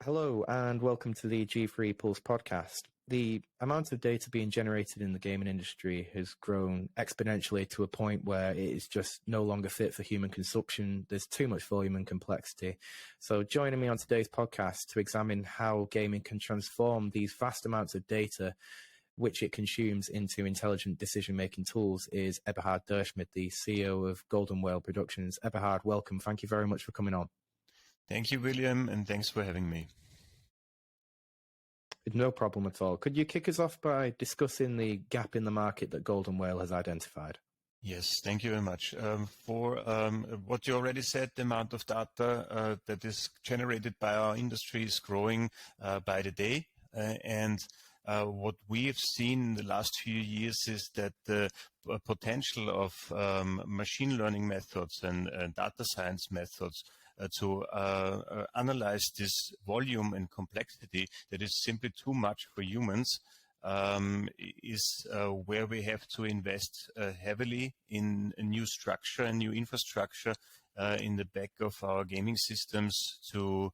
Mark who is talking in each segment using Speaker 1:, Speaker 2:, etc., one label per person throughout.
Speaker 1: Hello and welcome to the G3 Pulse podcast. The amount of data being generated in the gaming industry has grown exponentially to a point where it is just no longer fit for human consumption. There's too much volume and complexity. So joining me on today's podcast to examine how gaming can transform these vast amounts of data which it consumes into intelligent decision-making tools is Eberhard Dürrschmid, the CEO of Golden Whale Productions. Eberhard, welcome. Thank you very much for coming on.
Speaker 2: Thank you, William, and thanks for having me.
Speaker 1: No problem at all. Could you kick us off by discussing the gap in the market that Golden Whale has identified?
Speaker 2: Yes, thank you very much. For what you already said, the amount of data that is generated by our industry is growing by the day. What we have seen in the last few years is that the potential of machine learning methods and data science methods to analyze this volume and complexity that is simply too much for humans is where we have to invest heavily in a new structure, a new infrastructure in the back of our gaming systems to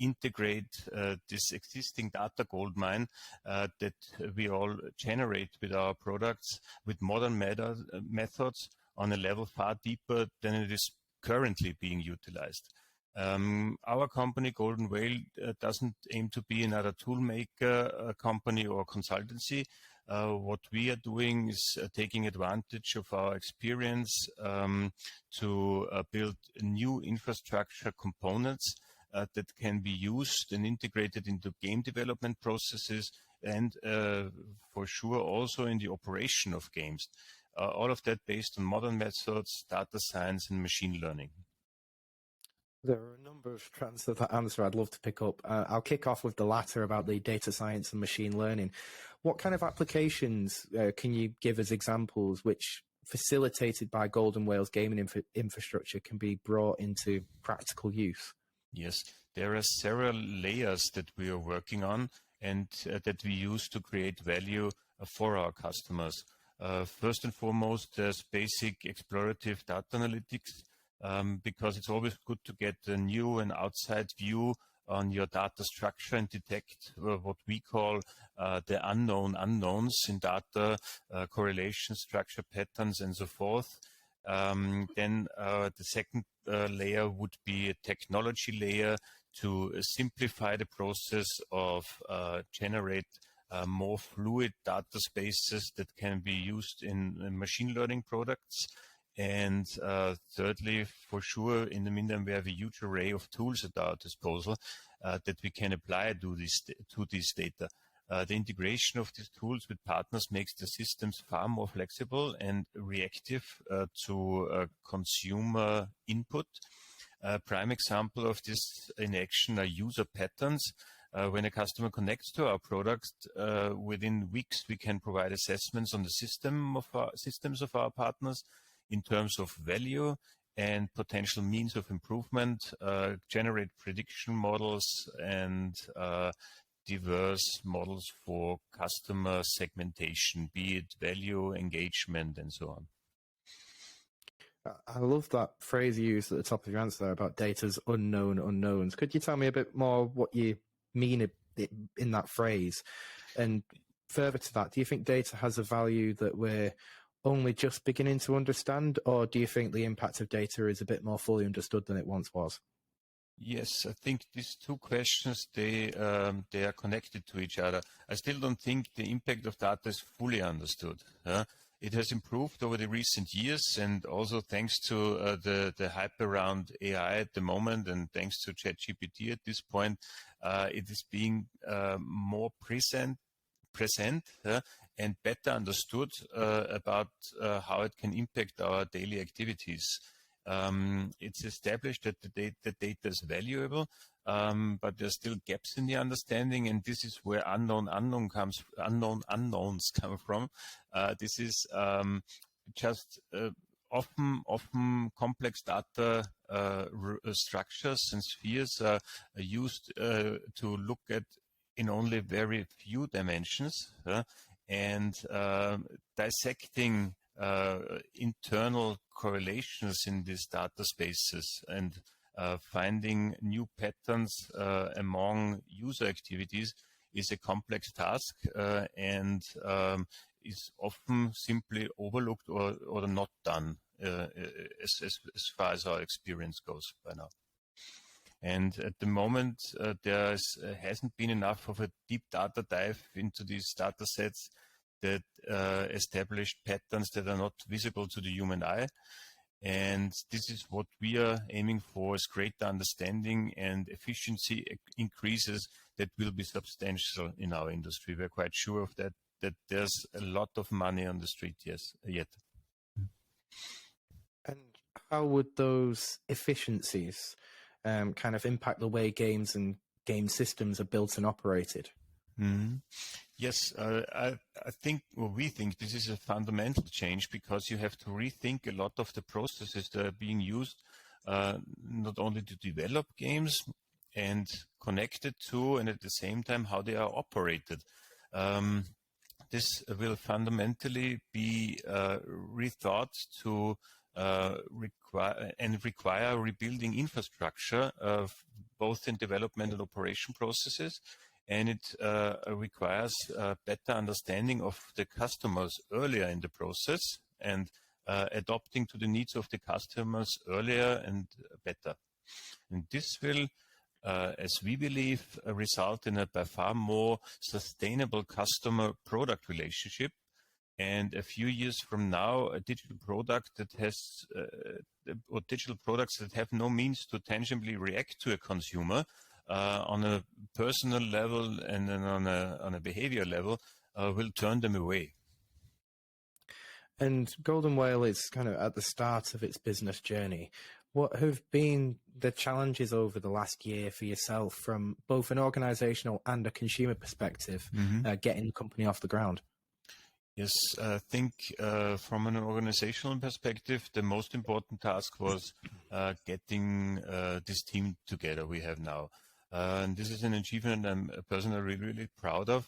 Speaker 2: integrate this existing data goldmine that we all generate with our products with modern methods on a level far deeper than it is currently being utilized. Our company, Golden Whale, doesn't aim to be another tool maker company or consultancy. What we are doing is taking advantage of our experience to build new infrastructure components that can be used and integrated into game development processes and for sure also in the operation of games. All of that based on modern methods, data science, and machine learning.
Speaker 1: There are a number of strands of that answer I'd love to pick up. I'll kick off with the latter about the data science and machine learning. What kind of applications can you give as examples which, facilitated by Golden Whale's gaming infrastructure, can be brought into practical use?
Speaker 2: Yes, there are several layers that we are working on and that we use to create value for our customers. First and foremost, there's basic explorative data analytics, because it's always good to get a new and outside view on your data structure and detect what we call the unknown unknowns in data, correlation, structure, patterns, and so forth. Then the second layer would be a technology layer to simplify the process of generate more fluid data spaces that can be used in machine learning products. And thirdly, for sure, in the meantime, we have a huge array of tools at our disposal that we can apply to this data. The integration of these tools with partners makes the systems far more flexible and reactive to consumer input. A prime example of this in action are user patterns. When a customer connects to our product, within weeks we can provide assessments on the systems of our partners in terms of value and potential means of improvement, generate prediction models and diverse models for customer segmentation, be it value, engagement, and so on.
Speaker 1: I love that phrase you used at the top of your answer there about data's unknown unknowns. Could you tell me a bit more what you mean in that phrase? And further to that, do you think data has a value that we're only just beginning to understand, or do you think the impact of data is a bit more fully understood than it once was?
Speaker 2: Yes, I think these two questions, they are connected to each other. I still don't think the impact of data is fully understood. It has improved over the recent years, and also thanks to the hype around AI at the moment, and thanks to ChatGPT at this point, it is being more present and better understood about how it can impact our daily activities. It's established that the data is valuable, but there's still gaps in the understanding, and this is where unknown unknowns come from. This is just often complex data structures and spheres are used to look at in only very few dimensions, and dissecting internal correlations in these data spaces and finding new patterns among user activities is a complex task and is often simply overlooked or not done as far as our experience goes by now. And at the moment, there hasn't been enough of a deep data dive into these data sets that established patterns that are not visible to the human eye. And this is what we are aiming for, is greater understanding and efficiency increases that will be substantial in our industry. We're quite sure of that there's a lot of money on the street yet.
Speaker 1: And how would those efficiencies kind of impact the way games and game systems are built and operated?
Speaker 2: Mm-hmm. Yes, I think, well, we think this is a fundamental change because you have to rethink a lot of the processes that are being used, not only to develop games and connected to, and at the same time how they are operated. This will fundamentally be rethought to require rebuilding infrastructure of both in development and operation processes. And it requires a better understanding of the customers earlier in the process and adopting to the needs of the customers earlier and better. And this will, as we believe, result in a by far more sustainable customer-product relationship. And a few years from now, a digital product that has, or digital products that have no means to tangibly react to a consumer, on a personal level and then on a behavior level, will turn them away.
Speaker 1: And Golden Whale is kind of at the start of its business journey. What have been the challenges over the last year for yourself from both an organizational and a consumer perspective, getting the company off the ground?
Speaker 2: Yes, I think from an organizational perspective, the most important task was getting this team together we have now. And this is an achievement I'm personally really proud of.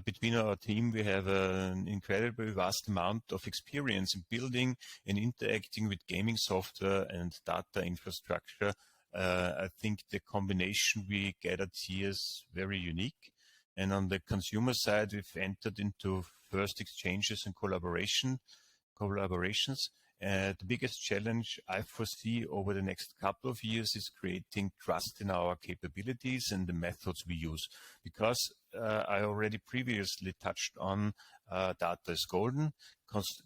Speaker 2: Between our team, we have an incredibly vast amount of experience in building and interacting with gaming software and data infrastructure. I think the combination we gathered here is very unique. And on the consumer side, we've entered into first exchanges and collaborations. The biggest challenge I foresee over the next couple of years is creating trust in our capabilities and the methods we use. Because I already previously touched on data is golden.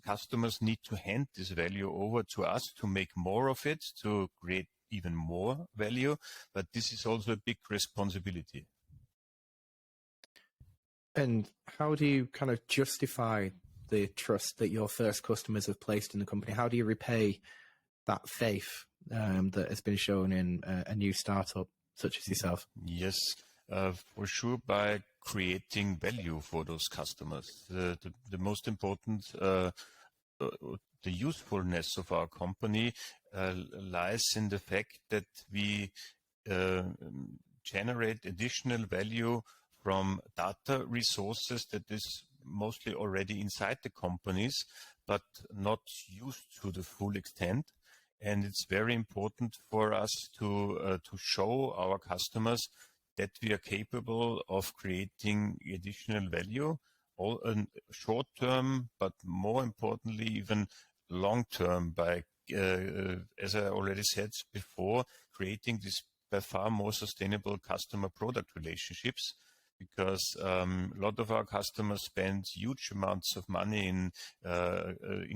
Speaker 2: Customers need to hand this value over to us to make more of it, to create even more value. But this is also a big responsibility.
Speaker 1: And how do you kind of justify the trust that your first customers have placed in the company? How do you repay that faith that has been shown in a new startup such as yourself?
Speaker 2: Yes, for sure, by creating value for those customers. The most important, the usefulness of our company lies in the fact that we generate additional value from data resources that is mostly already inside the companies, but not used to the full extent. And it's very important for us to show our customers that we are capable of creating additional value, all short term, but more importantly, even long term, by, as I already said before, creating this by far more sustainable customer product relationships. Because a lot of our customers spend huge amounts of money in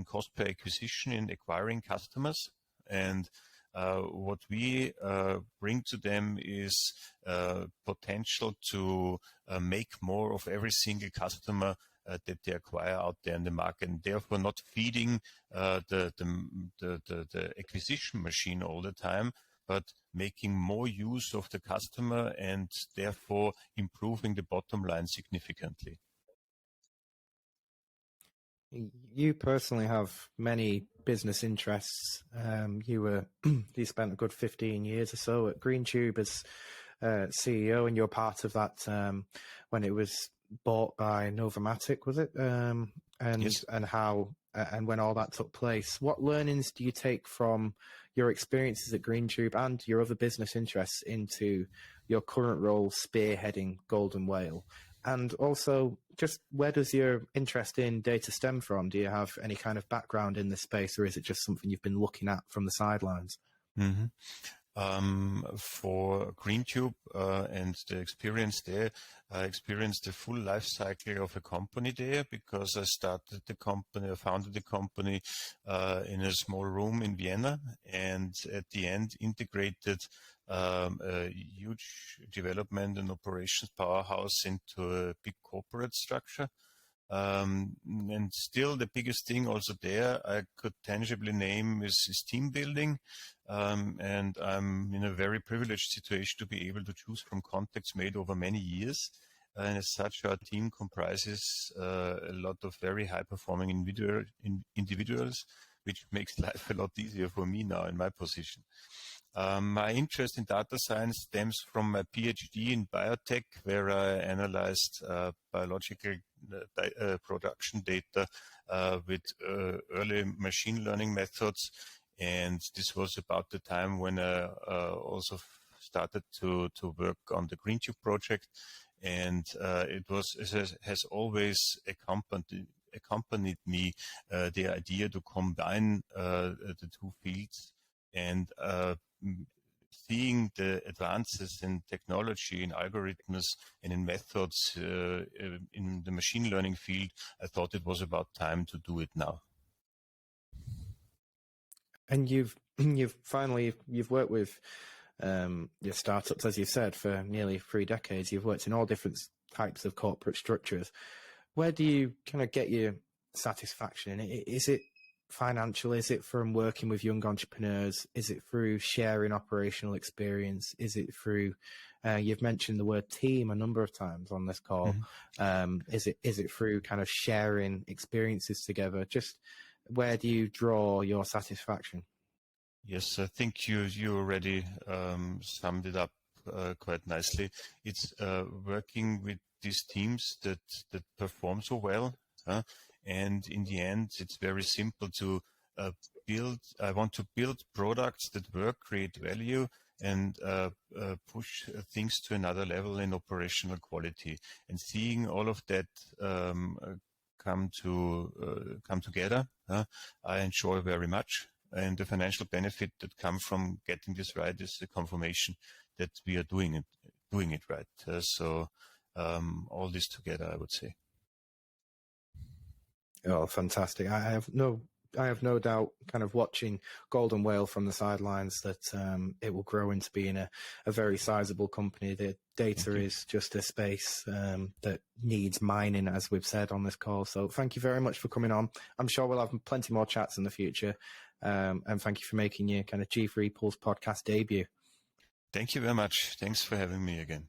Speaker 2: cost per acquisition in acquiring customers, and what we bring to them is potential to make more of every single customer that they acquire out there in the market, and therefore not feeding the acquisition machine all the time, but making more use of the customer and therefore improving the bottom line significantly.
Speaker 1: You personally have many business interests. You spent a good 15 years or so at GreenTube as CEO, and you're part of that when it was bought by Novamatic, was it?
Speaker 2: Yes.
Speaker 1: And how and when all that took place. What learnings do you take from your experiences at GreenTube and your other business interests into your current role spearheading Golden Whale? And also, just where does your interest in data stem from? Do you have any kind of background in this space, or is it just something you've been looking at from the sidelines?
Speaker 2: Mm-hmm. For GreenTube and the experience there, I experienced the full life cycle of a company there, because I founded the company in a small room in Vienna, and at the end integrated a huge development and operations powerhouse into a big corporate structure. And still the biggest thing also there I could tangibly name is team building. And I'm in a very privileged situation to be able to choose from contacts made over many years. And as such, our team comprises a lot of very high performing individuals, which makes life a lot easier for me now in my position. My interest in data science stems from my PhD in biotech, where I analyzed biological production data with early machine learning methods. And this was about the time when I also started to work on the GreenTube project. And it has always accompanied me the idea to combine the two fields. And seeing the advances in technology, in algorithms, and in methods in the machine learning field, I thought it was about time to do it now.
Speaker 1: And you've worked with your startups, as you said, for nearly 3 decades. You've worked in all different types of corporate structures. Where do you kind of get your satisfaction in it? Is it financial? Is it from working with young entrepreneurs? Is it through sharing operational experience? Is it through you've mentioned the word team a number of times on this call. Mm-hmm. Is it through kind of sharing experiences together? Just where do you draw your satisfaction?
Speaker 2: Yes, I think you already summed it up quite nicely. It's working with these teams that perform so well. And in the end, it's very simple to I want to build products that work, create value, and push things to another level in operational quality. And seeing all of that come together, I enjoy very much. And the financial benefit that comes from getting this right is the confirmation that we are doing it right. So all this together, I would say.
Speaker 1: Oh, fantastic! I have no doubt, kind of watching Golden Whale from the sidelines, that it will grow into being a very sizable company. The data is just a space that needs mining, as we've said on this call. So thank you very much for coming on. I'm sure we'll have plenty more chats in the future. And thank you for making your kind of G3 Pulse podcast debut.
Speaker 2: Thank you very much. Thanks for having me again.